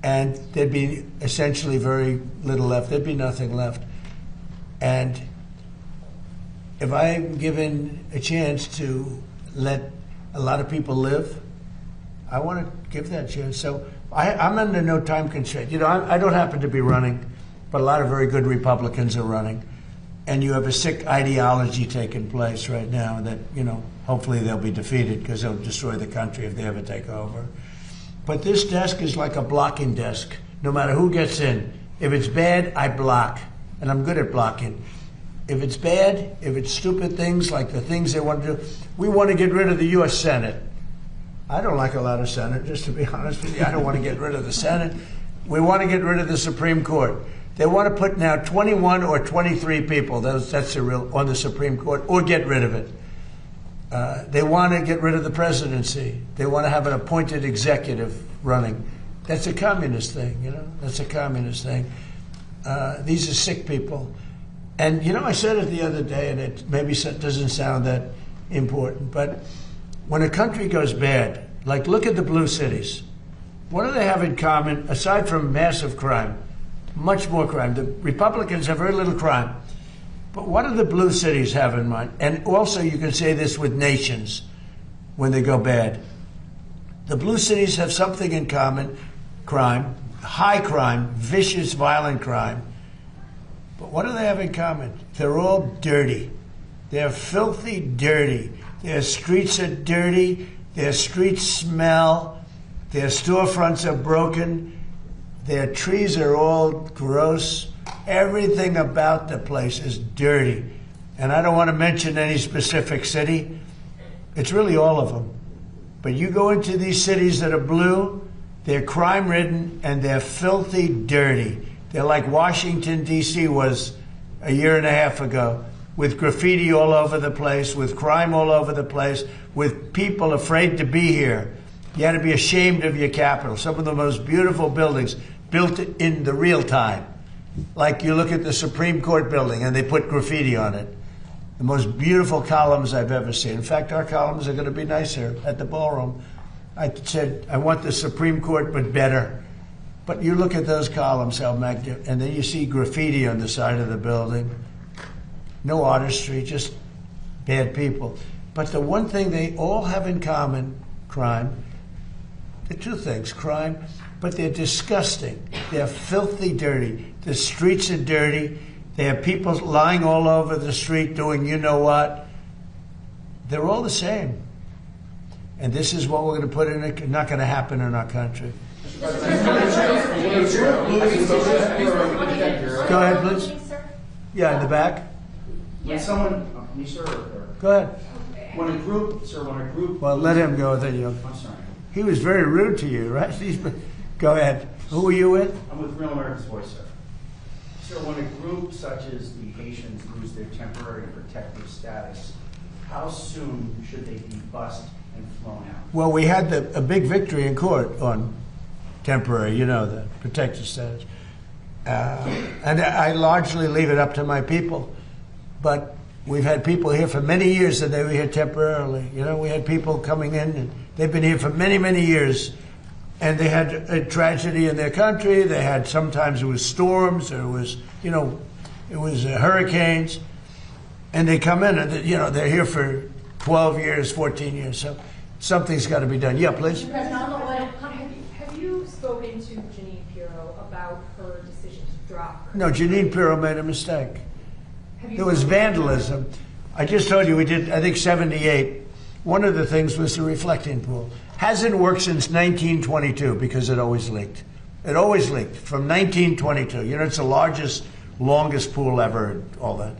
A: and there'd be essentially very little left. There'd be nothing left. And if I'm given a chance to let a lot of people live, I want to give that chance. So I'm under no time constraint. I don't happen to be running, but a lot of very good Republicans are running. And you have a sick ideology taking place right now that, hopefully they'll be defeated because they'll destroy the country if they ever take over. But this desk is like a blocking desk. No matter who gets in. If it's bad, I block. And I'm good at blocking. If it's bad, if it's stupid things like the things they want to do, we want to get rid of the U.S. Senate. I don't like a lot of Senate, just to be honest with you. I don't want to get rid of the Senate. We want to get rid of the Supreme Court. They want to put now 21 or 23 people, that's the real, on the Supreme Court, or get rid of it. They want to get rid of the presidency. They want to have an appointed executive running. That's a communist thing, you know? That's a communist thing. These are sick people. And, you know, I said it the other day, and it maybe doesn't sound that important, but when a country goes bad, like look at the blue cities. What do they have in common, aside from massive crime? Much more crime. The Republicans have very little crime. But what do the blue cities have in mind? And also you can say this with nations when they go bad. The blue cities have something in common: crime, high crime, vicious, violent crime. But what do they have in common? They're all dirty. They're filthy dirty. Their streets are dirty. Their streets smell. Their storefronts are broken. Their trees are all gross. Everything about the place is dirty. And I don't want to mention any specific city. It's really all of them. But you go into these cities that are blue, they're crime-ridden, and they're filthy dirty. They're like Washington, D.C. was a year and a half ago, with graffiti all over the place, with crime all over the place, with people afraid to be here. You had to be ashamed of your capital. Some of the most beautiful buildings built in the real time. Like you look at the Supreme Court building and they put graffiti on it. The most beautiful columns I've ever seen. In fact, our columns are going to be nicer at the ballroom. I said, I want the Supreme Court, but better. But you look at those columns, how magnificent, and then you see graffiti on the side of the building. No artistry, just bad people. But the one thing they all have in common, crime. The two things, crime, but they're disgusting. They're filthy dirty. The streets are dirty. They have people lying all over the street doing you know what. They're all the same. And this is what we're going to put in it. Not going to happen in our country. Go ahead, please. Yeah, in the back.
I: When someone, me, sir,
A: go ahead.
I: When a group.
A: Well, let him go. Then you.
I: I'm sorry.
A: He was very rude to you, right? Go ahead. Who are you with?
I: I'm with Real America's Voice, sir. Sir, when a group such as the Haitians lose their temporary protective status, how soon should they be bussed and flown out?
A: Well, we had a big victory in court on temporary, you know, the protective status. And I largely leave it up to my people. But we've had people here for many years and they were here temporarily. You know, we had people coming in and they've been here for many, many years. And they had a tragedy in their country. They had, sometimes it was storms, or it was, you know, it was hurricanes. And they come in and, you know, they're here for 12 years, 14 years. So something's got to be done. Yeah, please.
O: Mr. President, on the line, have you spoken to Jeanine Pirro about her decision to drop her?
A: No, Jeanine Pirro made a mistake. There was vandalism. I just told you we did, I think, 78. One of the things was the reflecting pool. Hasn't worked since 1922 because it always leaked. It always leaked from 1922. You know, it's the largest, longest pool ever and all that.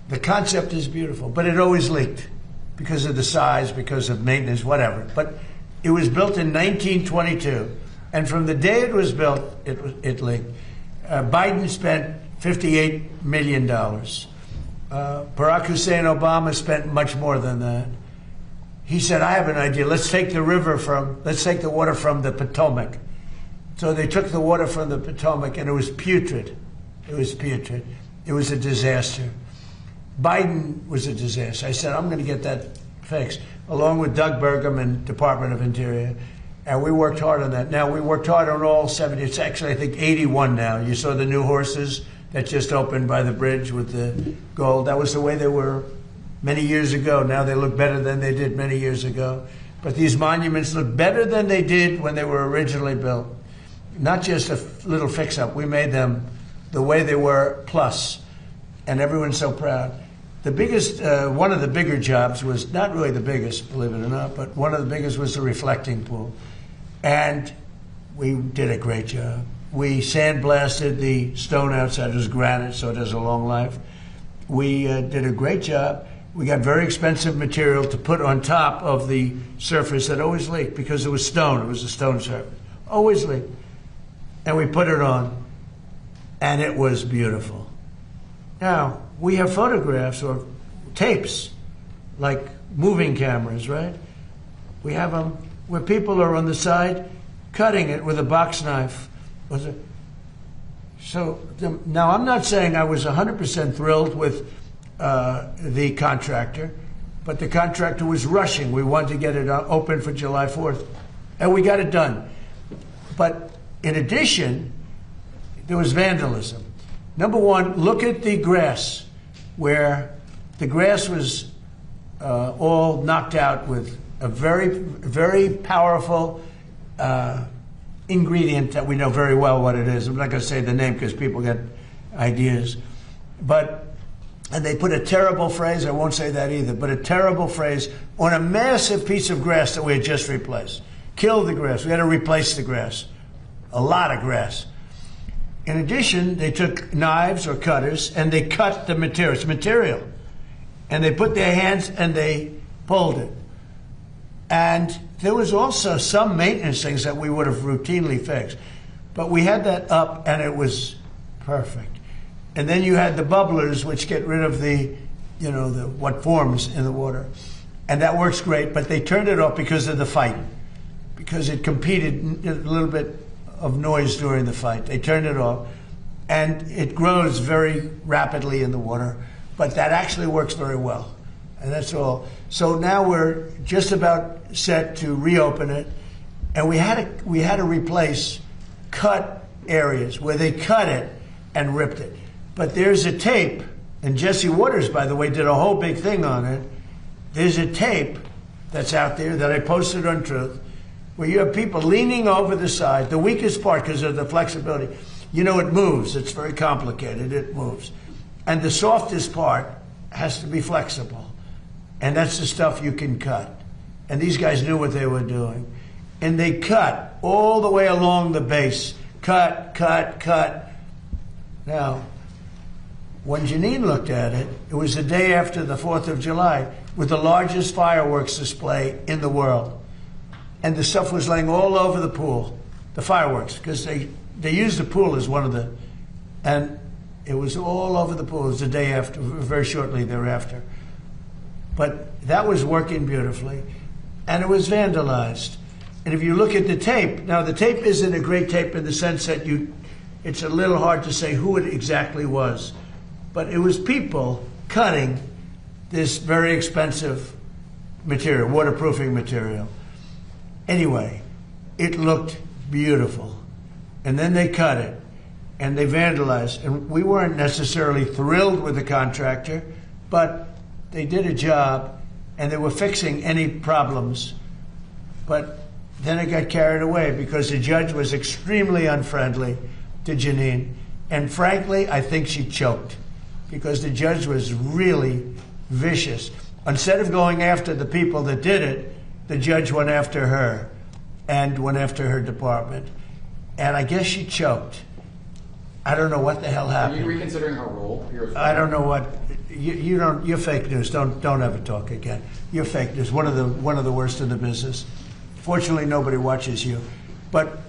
A: The concept is beautiful, but it always leaked because of the size, because of maintenance, whatever. But it was built in 1922, and from the day it was built, it leaked. Biden spent $58 million. Barack Hussein Obama spent much more than that. He said, I have an idea. Let's take the water from the Potomac. So they took the water from the Potomac, and it was putrid. It was putrid. It was a disaster. Biden was a disaster. I said, I'm going to get that fixed, along with Doug Burgum and Department of Interior. And we worked hard on that. Now, we worked hard on all 70. It's actually, I think, 81 now. You saw the new horses that just opened by the bridge with the gold. That was the way they were many years ago. Now they look better than they did many years ago. But these monuments look better than they did when they were originally built. Not just a little fix-up. We made them the way they were, plus. And everyone's so proud. The biggest, one of the bigger jobs was, not really the biggest, believe it or not, but one of the biggest was the reflecting pool. And we did a great job. We sandblasted the stone outside. It was granite, so it has a long life. We did a great job. We got very expensive material to put on top of the surface that always leaked because it was stone. It was a stone surface. Always leaked. And we put it on. and it was beautiful. Now, we have photographs or tapes, like moving cameras, right? We have them where people are on the side cutting it with a box knife. Now, I'm not saying I was 100% thrilled with the contractor, but the contractor was rushing. We wanted to get it open for July 4th, and we got it done. But in addition, there was vandalism. Number one, look at the grass, where the grass was all knocked out with a very, very powerful ingredient that we know very well what it is. I'm not going to say the name because people get ideas. And they put a terrible phrase, I won't say that either, but a terrible phrase on a massive piece of grass that we had just replaced. Kill the grass. We had to replace the grass. A lot of grass. In addition, they took knives or cutters and they cut the material. It's material. And they put their hands and they pulled it. And there was also some maintenance things that we would have routinely fixed. But we had that up and it was perfect. And then you had the bubblers, which get rid of the what forms in the water. And that works great, but they turned it off because of the fight. Because it competed a little bit of noise during the fight. They turned it off. And it grows very rapidly in the water. But that actually works very well. And that's all. So now we're just about set to reopen it. And we had to replace cut areas where they cut it and ripped it. But there's a tape, and Jesse Waters, by the way, did a whole big thing on it. There's a tape that's out there that I posted on Truth, where you have people leaning over the side, the weakest part because of the flexibility. You know, it moves. It's very complicated. It moves. And the softest part has to be flexible. And that's the stuff you can cut. And these guys knew what they were doing. And they cut all the way along the base. Cut, cut, cut. Now, when Janine looked at it, it was the day after the 4th of July with the largest fireworks display in the world. And the stuff was laying all over the pool, the fireworks, because they used the pool as one of the, and it was all over the pool. It was the day after, very shortly thereafter. But that was working beautifully, and it was vandalized. And if you look at the tape, now the tape isn't a great tape in the sense that it's a little hard to say who it exactly was. But it was people cutting this very expensive material, waterproofing material. Anyway, it looked beautiful. And then they cut it, and they vandalized. And we weren't necessarily thrilled with the contractor, but they did a job, and they were fixing any problems. But then it got carried away because the judge was extremely unfriendly to Janine. And frankly, I think she choked, because the judge was really vicious. Instead of going after the people that did it, the judge went after her and went after her department. And I guess she choked. I don't know what the hell happened.
N: Are you reconsidering her role?
A: I don't know what. You don't. You're fake news. Don't ever talk again. You're fake news. One of the worst in the business. Fortunately, nobody watches you. But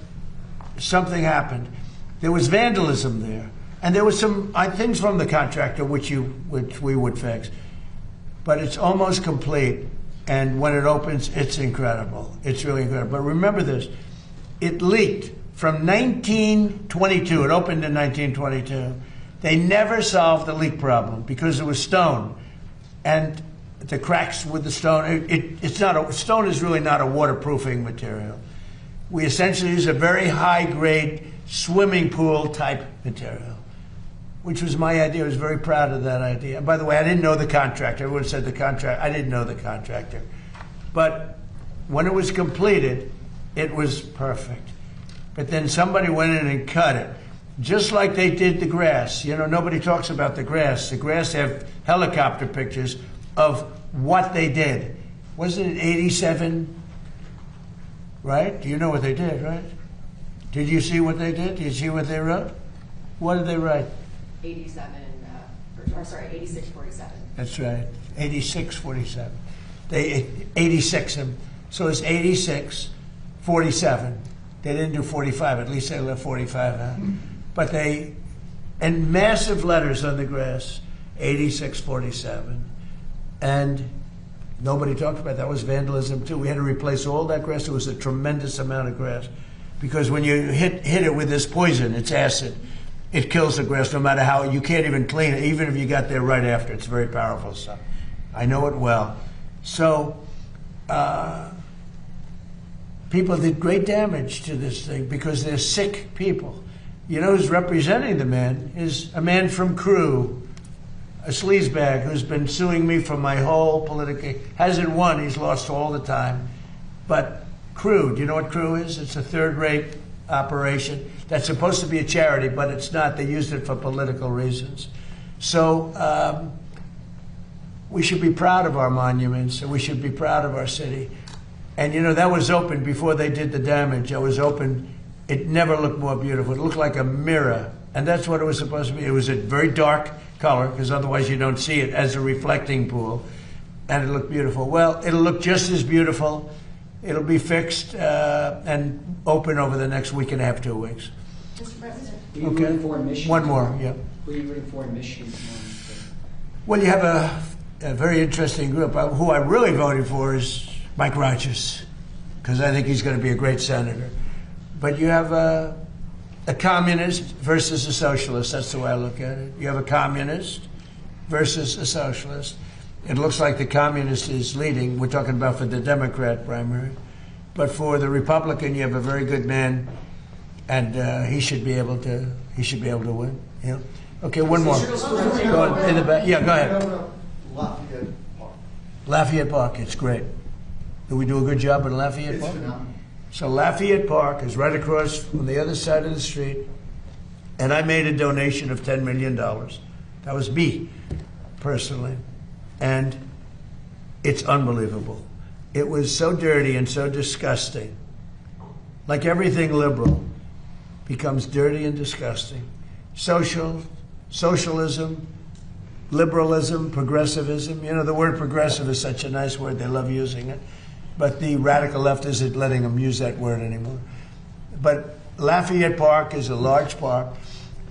A: something happened. There was vandalism there. And there was some things from the contractor which we would fix. But it's almost complete. And when it opens, it's incredible. It's really incredible. But remember this. It leaked from 1922. It opened in 1922. They never solved the leak problem because it was stone. And the cracks with the stone, stone is really not a waterproofing material. We essentially use a very high-grade swimming pool type material, which was my idea. I was very proud of that idea. And by the way, I didn't know the contractor. Everyone said the contractor. I didn't know the contractor. But when it was completed, it was perfect. But then somebody went in and cut it, just like they did the grass. You know, nobody talks about the grass. The grass have helicopter pictures of what they did. Wasn't it 87? Right? Do you know what they did, right? Did you see what they did? Did you see what they wrote? What did they write?
J: 8647.
A: That's right, 8647. They 86 them, so it's 8647. They didn't do 45. At least they left 45 out. But they and massive letters on the grass, 8647. And nobody talked about that. That was vandalism too. We had to replace all that grass. It was a tremendous amount of grass. Because when you hit it with this poison, it's acid, it kills the grass no matter how, you can't even clean it, even if you got there right after. It's very powerful stuff. I know it well. So people did great damage to this thing because they're sick people. You know who's representing the man is a man from Crew, a sleazebag who's been suing me for my whole political, hasn't won, he's lost all the time. But Crew, do you know what Crew is? It's a third-rate operation that's supposed to be a charity, but it's not. They used it for political reasons. So we should be proud of our monuments, and we should be proud of our city. And you know, that was open before they did the damage. It was open. It never looked more beautiful. It looked like a mirror, and that's what it was supposed to be. It was a very dark color, because otherwise you don't see it, as a reflecting pool, and it looked beautiful. Well, it'll look just as beautiful. It'll be fixed and open over the next week and a half, 2 weeks.
I: Mr. President, were you rooting for in Michigan?
A: One more, yeah.
I: Who are you rooting for in Michigan?
A: Well, you have a very interesting group. Who I really voted for is Mike Rogers, because I think he's going to be a great senator. But you have a communist versus a socialist. That's the way I look at it. You have a communist versus a socialist. It looks like the communist is leading. We're talking about for the Democrat primary. But for the Republican, you have a very good man, and he should be able to win. Yeah. Okay, one more. Go on, in the back. Yeah, go ahead.
Q: Lafayette Park.
A: Lafayette Park, it's great. Do we do a good job in Lafayette Park?
Q: Phenomenal.
A: So Lafayette Park is right across from the other side of the street, and I made a donation of $10 million. That was me, personally. And it's unbelievable. It was so dirty and so disgusting. Like everything liberal becomes dirty and disgusting. Socialism, liberalism, progressivism. You know, the word progressive is such a nice word. They love using it. But the radical left isn't letting them use that word anymore. But Lafayette Park is a large park.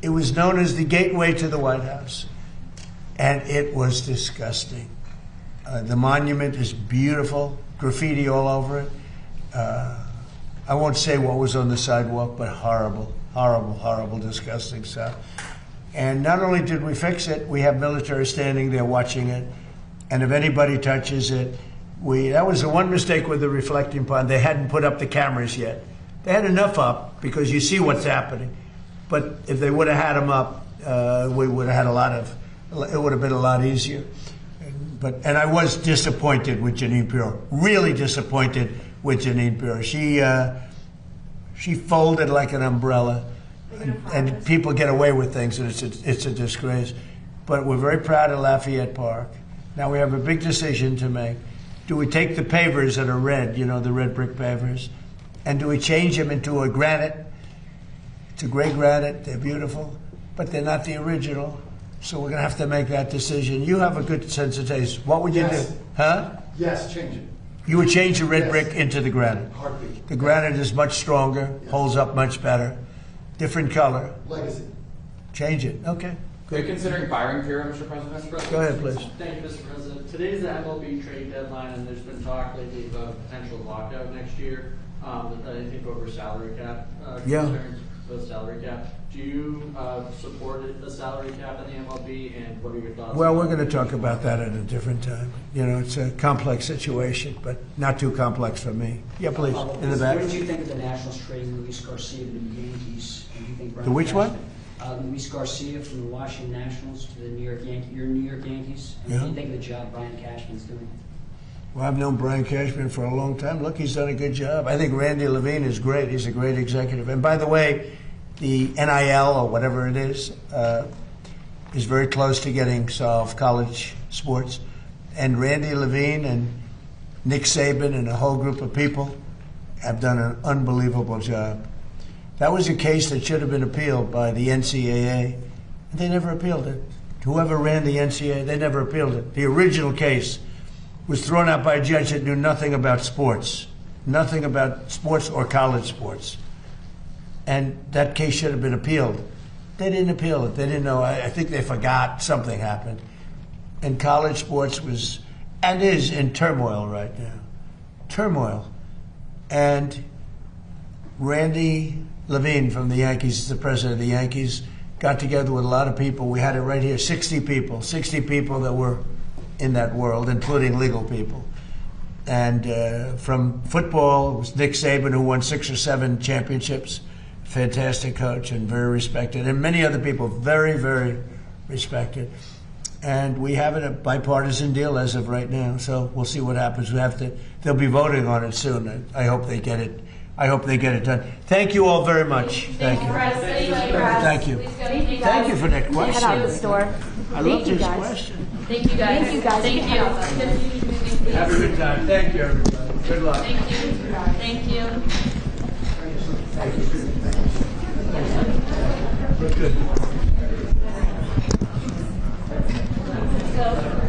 A: It was known as the gateway to the White House. And it was disgusting. The monument is beautiful, graffiti all over it. I won't say what was on the sidewalk, but horrible, horrible, horrible, disgusting stuff. And not only did we fix it, we have military standing there watching it. And if anybody touches it, that was the one mistake with the reflecting pond. They hadn't put up the cameras yet. They had enough up because you see what's happening. But if they would have had them up, we would have had it would have been a lot easier. And I was disappointed with Jeanine Pirro, really disappointed with Jeanine Pirro. She folded like an umbrella, and people get away with things, and it's a disgrace. But we're very proud of Lafayette Park. Now we have a big decision to make. Do we take the pavers that are red, you know, the red brick pavers, and do we change them into a granite? It's a gray granite, they're beautiful, but they're not the original. So we're going to have to make that decision. You have a good sense of taste. What would you do? Huh?
Q: Yes, change it.
A: You would change the red brick into the granite.
Q: Heartbeat.
A: The granite is much stronger, holds up much better. Different color.
Q: Legacy.
A: Change it. Okay.
N: Are you considering firing Pirro, Mr. President?
A: Go ahead, please.
L: Thank you, Mr. President. Today's the MLB trade deadline, and there's been talk lately about a potential lockout next year. I think over salary cap concerns, both salary cap. Do you support a salary cap in the MLB, and what are your thoughts?
A: Well, we're going to talk about that at a different time. You know, it's a complex situation, but not too complex for me. Yeah, please, in the back.
I: What did you think of the Nationals trading Luis Garcia to the Yankees? And do you think
A: The which one?
I: Luis Garcia from the Washington Nationals to the your New York Yankees. And what do you think of the job Brian Cashman's doing?
A: Well, I've known Brian Cashman for a long time. Look, he's done a good job. I think Randy Levine is great. He's a great executive. And by the way, the NIL, or whatever it is very close to getting solved, college sports. And Randy Levine and Nick Saban and a whole group of people have done an unbelievable job. That was a case that should have been appealed by the NCAA, and they never appealed it. Whoever ran the NCAA, they never appealed it. The original case was thrown out by a judge that knew nothing about sports or college sports. And that case should have been appealed. they didn't appeal it. They didn't know. I think they forgot something happened. And college sports was and is in turmoil right now. Turmoil. And Randy Levine from the Yankees, is the president of the Yankees, got together with a lot of people. We had it right here, 60 people that were in that world, including legal people. And from football, it was Nick Saban, who won 6 or 7 championships. Fantastic coach and very respected. And many other people, very, very respected. And we have it a bipartisan deal as of right now. So we'll see what happens. They'll be voting on it soon. I hope they get it. I hope they get it done. Thank you all very much. Thank you. Thank you. Thank you for that question.
M: Head out the store.
A: I love this question.
M: Thank you guys. Thank you guys.
O: Thank you.
A: Have a good time. Thank you, everybody. Good luck.
O: Thank you. Thank you.
A: Thank you. We're good.
O: So